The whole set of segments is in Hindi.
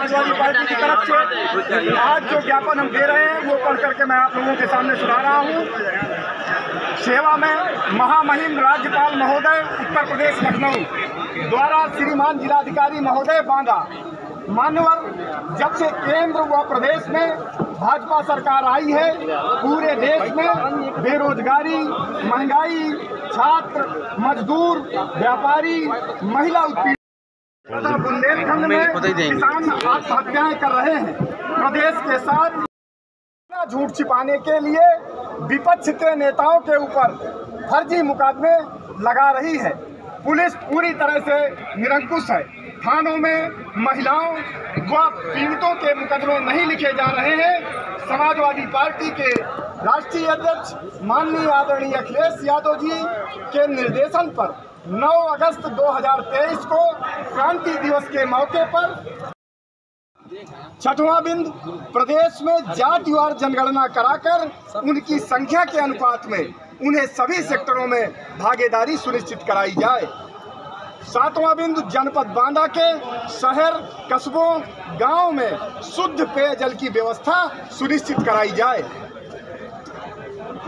समाजवादी पार्टी की तरफ से आज जो ज्ञापन हम दे रहे हैं वो पढ़ करके मैं आप लोगों के सामने सुना रहा हूँ। सेवा में महामहिम राज्यपाल महोदय उत्तर प्रदेश लखनऊ द्वारा श्रीमान जिलाधिकारी महोदय बांदा, मान्यवर, जब से केंद्र व प्रदेश में भाजपा सरकार आई है पूरे देश में बेरोजगारी, महंगाई, छात्र, मजदूर, व्यापारी, महिला उत्पीड़न तथा बुंदेलखंड में किसान आत्महत्याएं कर रहे हैं। प्रदेश के साथ झूठ छिपाने के लिए विपक्ष के नेताओं के ऊपर फर्जी मुकदमे लगा रही है। पुलिस पूरी तरह से निरंकुश है। थानों में महिलाओं व पीड़ितों के मुकदमे नहीं लिखे जा रहे हैं। समाजवादी पार्टी के राष्ट्रीय अध्यक्ष माननीय आदरणीय अखिलेश यादव जी के निर्देशन पर 9 अगस्त 2023 को क्रांति दिवस के मौके पर छठवां बिंदु प्रदेश में जातिवार जनगणना कराकर उनकी संख्या के अनुपात में उन्हें सभी सेक्टरों में भागीदारी सुनिश्चित कराई जाए। 7वां बिंदु जनपद बांदा के शहर, कस्बों, गांव में शुद्ध पेयजल की व्यवस्था सुनिश्चित कराई जाए।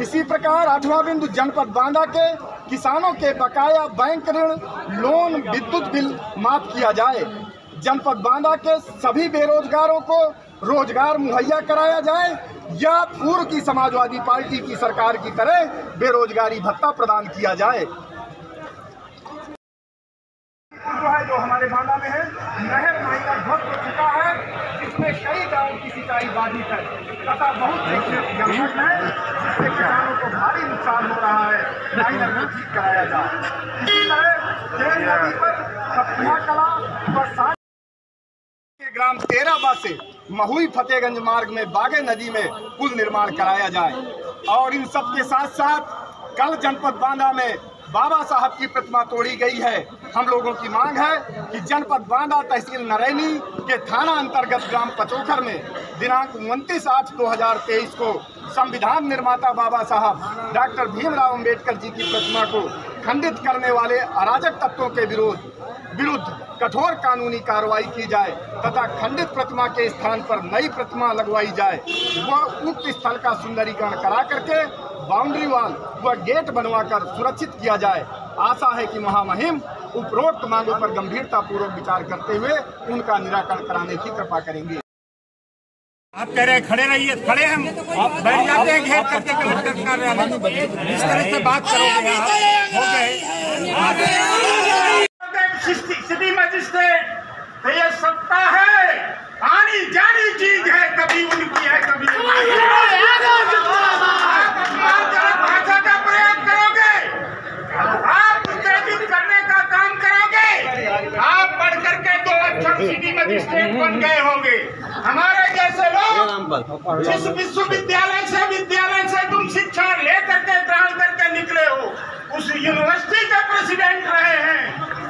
इसी प्रकार 8वां बिंदु जनपद बांदा के किसानों के बकाया बैंक ऋण, लोन, विद्युत बिल माफ किया जाए। जनपद बांदा के सभी बेरोजगारों को रोजगार मुहैया कराया जाए या पूर्व की समाजवादी पार्टी की सरकार की तरह बेरोजगारी भत्ता प्रदान किया जाए। जो हमारे बांदा में है, नहर माइनर ध्वस्त हो चुका है, जिसमें कई गांव की सिंचाई बाधित है तथा बहुत से खेत जलमग्न है, जिससे किसानों को भारी नुकसान हो रहा है। माइनर को ठीक कराया जाए। इसी तरह केन नदी पर सतपुरा कला व के ग्राम तेराबा से महुई फतेहगंज मार्ग में बागे नदी में पुल निर्माण कराया जाए। और इन सब के साथ साथ कल जनपद बांदा में बाबा साहब की प्रतिमा तोड़ी गई है। हम लोगों की मांग है कि जनपद बांदा तहसील नरैनी के थाना अंतर्गत ग्राम पचोखर में दिनांक 29/8/2023 को संविधान निर्माता बाबा साहब डॉक्टर भीमराव अंबेडकर जी की प्रतिमा को खंडित करने वाले अराजक तत्वों के विरुद्ध कठोर कानूनी कार्रवाई की जाए तथा खंडित प्रतिमा के स्थान पर नई प्रतिमा लगवाई जाए व उक्त स्थल का सुंदरीकरण करा करके बाउंड्री वॉल व गेट बनवाकर सुरक्षित किया जाए। आशा है कि महामहिम उपरोक्त मांगों पर गंभीरता पूर्वक विचार करते हुए उनका निराकरण कराने की कृपा करेंगे। आप कह रहे हैं खड़े रहिए, खड़े हम आप बैठ जाते हैं घेर करके इस तरह से बात करोगे हो गए। सिटी मजिस्ट्रेट तो ये सत्ता है, आनी जानी चीज है, कभी उनकी है कभी भाषा का प्रयोग करोगे, आप उत्तेजित करने का काम करोगे। आप पढ़ करके 2 अक्षर सिटी मजिस्ट्रेट बन गए होंगे। हमारे जैसे लोग जिस विश्वविद्यालय से तुम शिक्षा ले करके ग्रहण करके निकले हो, उस यूनिवर्सिटी के प्रेसिडेंट रहे हैं,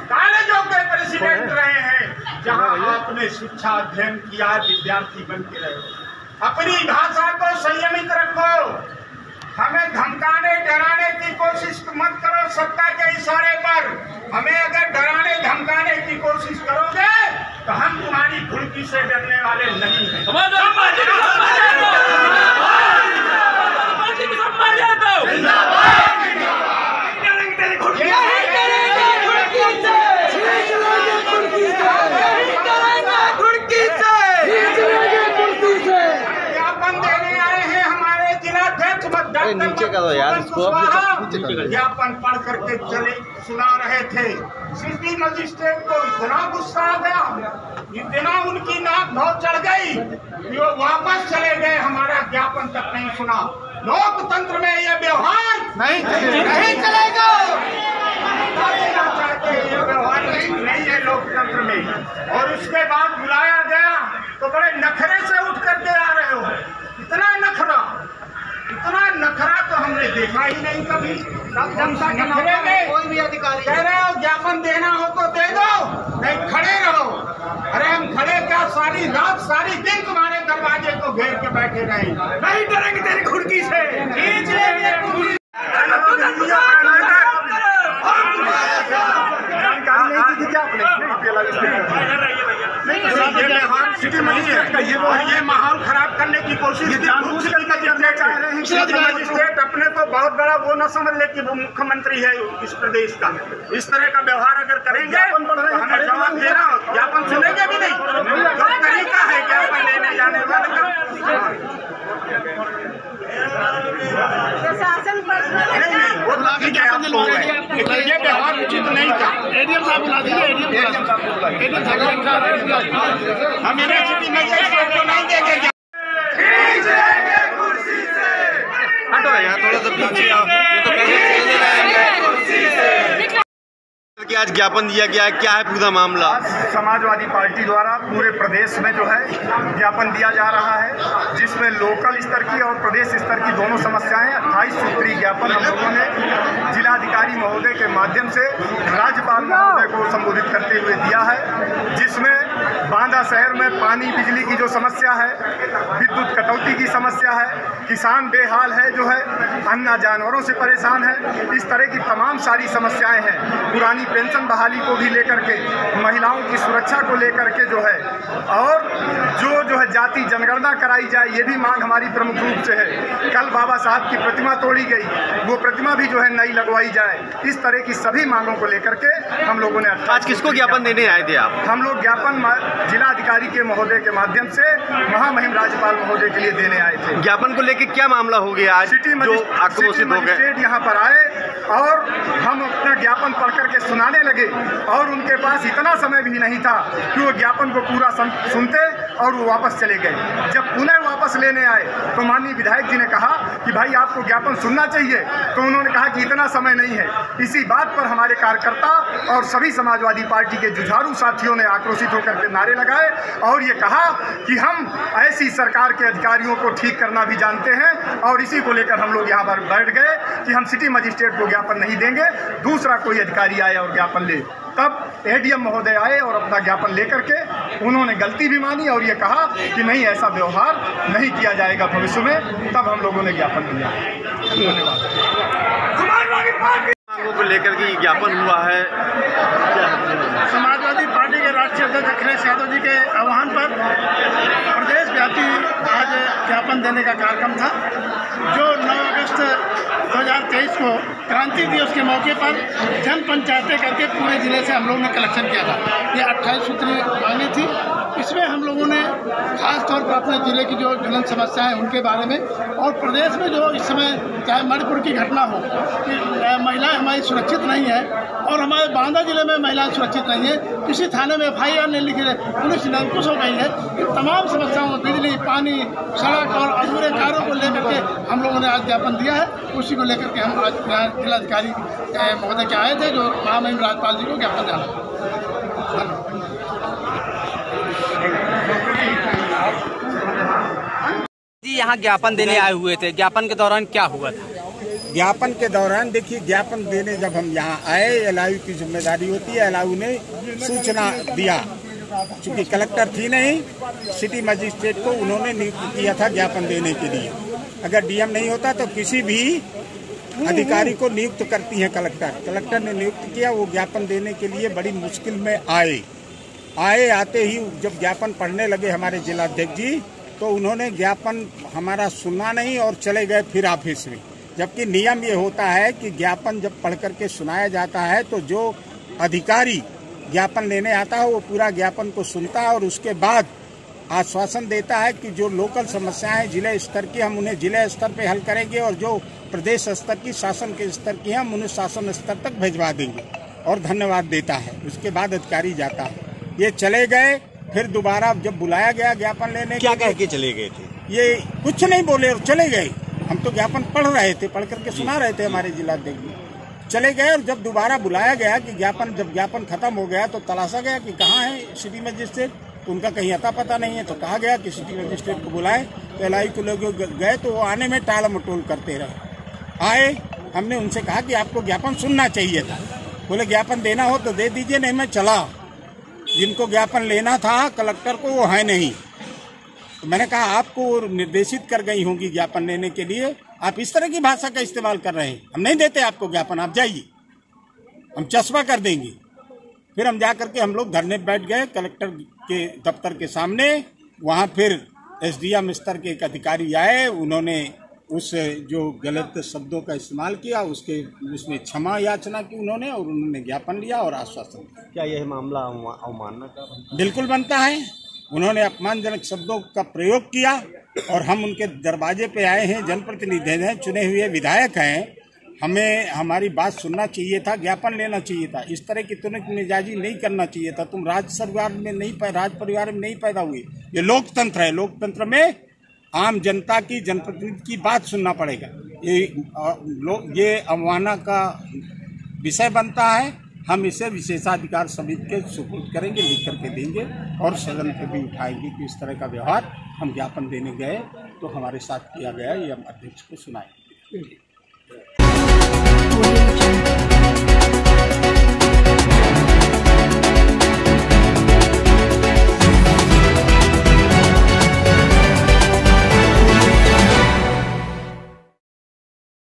कॉलेजों के प्रेसिडेंट रहे हैं, जहां आपने शिक्षा अध्ययन किया, विद्यार्थी बन के रहे। अपनी भाषा को संयमित रखो। हमें धमकाने डराने की कोशिश मत करो। सत्ता के इशारे पर हमें अगर डराने धमकाने की कोशिश करोगे तो हम तुम्हारी भुड़की से डरने वाले नहीं हैं। नीचे करो यार इसको। ज्ञापन पढ़ करके चले सुना रहे थे। सिटी मजिस्ट्रेट को इतना गुस्सा आ गया, इतना उनकी नाक धो चढ़ गई कि वो वापस चले गए, हमारा ज्ञापन तक नहीं सुना। लोकतंत्र में यह व्यवहार नहीं चलेगा। जनता के नाम कोई भी अधिकारी कह रहे हो ज्ञापन देना हो तो दे दो, नहीं खड़े रहो। अरे हम खड़े क्या, सारी रात सारी दिन तुम्हारे दरवाजे को घेर के बैठे रहे, नहीं डरेंगे तेरी खुड़की से। खींच लेंगे जानकारी नहीं दी थी क्या आपने? और ये माहौल खराब करने की कोशिश मजिस्ट्रेट अपने को बहुत बड़ा वो न समझ ले कि वो मुख्यमंत्री है इस प्रदेश का। इस तरह का व्यवहार अगर करेंगे तो हमें जवाब देना, ज्ञापन सुनेंगे भी नहीं। जो तरीका है ज्ञापन लेने जाने वाले का, वो ठीक है आपको, लेकिन ये व्यवहार उचित नहीं था। एडीएम साहब बुला दीजिए, हम यूनिवर्सिटी मजिस्ट्रेट को नहीं देंगे। हटो यार थोड़ा सा पीछे आओ, ये तो कि आज ज्ञापन दिया गया है, क्या है पूरा मामला? समाजवादी पार्टी द्वारा पूरे प्रदेश में जो है ज्ञापन दिया जा रहा है, जिसमें लोकल स्तर की और प्रदेश स्तर की दोनों समस्याएं 28 सूत्री ज्ञापन हम लोगों ने जिलाधिकारी महोदय के माध्यम से राज्यपाल महोदय को संबोधित करते हुए दिया है, जिसमें बांदा शहर में पानी बिजली की जो समस्या है, विद्युत कटौती की समस्या है, किसान बेहाल है जो है, अन्य जानवरों से परेशान है, इस तरह की तमाम सारी समस्याएं हैं। पुरानी पेंशन बहाली को भी लेकर के, महिलाओं की सुरक्षा को लेकर के जो है, और जो है जाति जनगणना कराई जाए, ये भी मांग हमारी प्रमुख रूप से है। कल बाबा साहब की प्रतिमा तोड़ी गई, वो प्रतिमा भी जो है नई लगवाई जाए। इस तरह की सभी मांगों को लेकर के हम लोगों ने आज किसको ज्ञापन देने आए थे आप? हम लोग ज्ञापन जिलाधिकारी के महोदय के माध्यम से महामहिम राज्यपाल महोदय के लिए देने आए थे। ज्ञापन को लेकर क्या मामला हो गया आज जो आक्रोशित हो गए? यहाँ पर आए और हम अपना ज्ञापन पढ़ करके सुनाने लगे, और उनके पास इतना समय भी नहीं था कि वो ज्ञापन को पूरा सुनते और वो वापस चले गए। जब पुनः वापस लेने आए तो माननीय विधायक जी ने कहा कि भाई आपको ज्ञापन सुनना चाहिए, तो उन्होंने कहा कि इतना समय नहीं है। इसी बात पर हमारे कार्यकर्ता और सभी समाजवादी पार्टी के जुझारू साथियों ने आक्रोशित होकर के नारे लगाए और ये कहा कि हम ऐसी सरकार के अधिकारियों को ठीक करना भी जानते हैं, और इसी को लेकर हम लोग यहाँ पर बैठ गए कि हम सिटी मजिस्ट्रेट को ज्ञापन नहीं देंगे, दूसरा कोई अधिकारी आए और ज्ञापन ले। तब एडीएम महोदय आए और अपना ज्ञापन लेकर के उन्होंने गलती भी मानी और ये कहा कि नहीं, ऐसा व्यवहार नहीं किया जाएगा भविष्य में। तब हम लोगों ने ज्ञापन दिया। धन्यवाद। मांगों को लेकर के ज्ञापन हुआ है। समाजवादी पार्टी के राष्ट्रीय अध्यक्ष अखिलेश यादव जी के आह्वान पर प्रदेश व्यापी आज ज्ञापन देने का कार्यक्रम था, जो 9 अगस्त 2023 को क्रांति दिवस के मौके पर जन पंचायतें करके पूरे जिले से हम लोगों ने कलेक्शन किया था। ये 28 सूत्री मांगे थी। इसमें हम लोगों ने खास तौर पर अपने जिले की जो ज्वलंत समस्याएं उनके बारे में, और प्रदेश में जो इस समय चाहे मणिपुर की घटना हो कि महिलाएं हमारी सुरक्षित नहीं है, और हमारे बांदा जिले में महिलाएं सुरक्षित नहीं है, किसी थाने में FIR नहीं लिखी है, पुलिस निरंकुश हो गई है। इन तमाम समस्याओं में बिजली, पानी, सड़क और अधूरे कार्यों को लेकर के हम लोगों ने आज ज्ञापन दिया है। उसी को लेकर के हम आज जिलाधिकारी महोदय के आए थे, जो महामहिम राज्यपाल जी को ज्ञापन देना। जी यहाँ ज्ञापन देने आए हुए थे, ज्ञापन के दौरान क्या हुआ था? ज्ञापन के दौरान देखिए, ज्ञापन देने जब हम यहाँ आए, एलआईयू की जिम्मेदारी होती है, एलआईयू ने सूचना दिया, चूँकि कलेक्टर थी नहीं, सिटी मजिस्ट्रेट को उन्होंने नियुक्त किया था ज्ञापन देने के लिए। अगर डीएम नहीं होता तो किसी भी अधिकारी को नियुक्त करती है कलेक्टर ने नियुक्त किया। वो ज्ञापन देने के लिए बड़ी मुश्किल में आते ही जब ज्ञापन पढ़ने लगे हमारे जिलाध्यक्ष जी, तो उन्होंने ज्ञापन हमारा सुना नहीं और चले गए फिर ऑफिस में। जबकि नियम ये होता है कि ज्ञापन जब पढ़ करके सुनाया जाता है तो जो अधिकारी ज्ञापन लेने आता है वो पूरा ज्ञापन को सुनता है और उसके बाद आश्वासन देता है कि जो लोकल समस्याएं जिले स्तर की, हम उन्हें जिले स्तर पे हल करेंगे, और जो प्रदेश स्तर की, शासन के स्तर की, हम उन्हें शासन स्तर तक भिजवा देंगे, और धन्यवाद देता है। उसके बाद अधिकारी जाता है। ये चले गए, फिर दोबारा जब बुलाया गया ज्ञापन लेने, क्या कह के चले गए थे? ये कुछ नहीं बोले और चले गए। हम तो ज्ञापन पढ़ रहे थे, पढ़ करके सुना रहे थे, हमारे जिलाध्यक्ष जी चले गए। और जब दोबारा बुलाया गया कि जब ज्ञापन खत्म हो गया तो तलाशा गया कि कहाँ है सिटी मजिस्ट्रेट, उनका कहीं अता पता नहीं है। तो कहा गया कि सिटी मजिस्ट्रेट को बुलाए, तो एलआईयू को लोग गए तो वो आने में टाल मटोल करते रहे। आए, हमने उनसे कहा कि आपको ज्ञापन सुनना चाहिए था। बोले ज्ञापन देना हो तो दे दीजिए, नहीं मैं चला। जिनको ज्ञापन लेना था कलेक्टर को वो है नहीं। तो मैंने कहा आपको निर्देशित कर गई होंगी ज्ञापन लेने के लिए, आप इस तरह की भाषा का इस्तेमाल कर रहे हैं। हम नहीं देते आपको ज्ञापन, आप जाइए, हम चस्पा कर देंगे। फिर हम जा करके हम लोग धरने बैठ गए कलेक्टर के दफ्तर के सामने। वहाँ फिर एसडीएम स्तर के एक अधिकारी आए, उन्होंने उस जो गलत शब्दों का इस्तेमाल किया उसमें क्षमा याचना की उन्होंने, और उन्होंने ज्ञापन लिया और आश्वासन दिया। क्या यह मामला अवमानना का बिल्कुल बनता है। उन्होंने अपमानजनक शब्दों का प्रयोग किया और हम उनके दरवाजे पे आए हैं, जनप्रतिनिधि हैं, चुने हुए विधायक हैं, हमें हमारी बात सुनना चाहिए था, ज्ञापन लेना चाहिए था। इस तरह की तुरंत मिजाजी नहीं करना चाहिए था। तुम राज परिवार में नहीं पैदा हुई। ये लोकतंत्र है, लोकतंत्र में आम जनता की, जनप्रतिनिधि की बात सुनना पड़ेगा। ये अवमानना का विषय बनता है। हम इसे विशेषाधिकार समिति के सुपुर्द करेंगे, लिख करके देंगे और सदन पे भी उठाएंगे कि इस तरह का व्यवहार हम ज्ञापन देने गए तो हमारे साथ किया गया, ये हम अध्यक्ष को सुनाएंगे।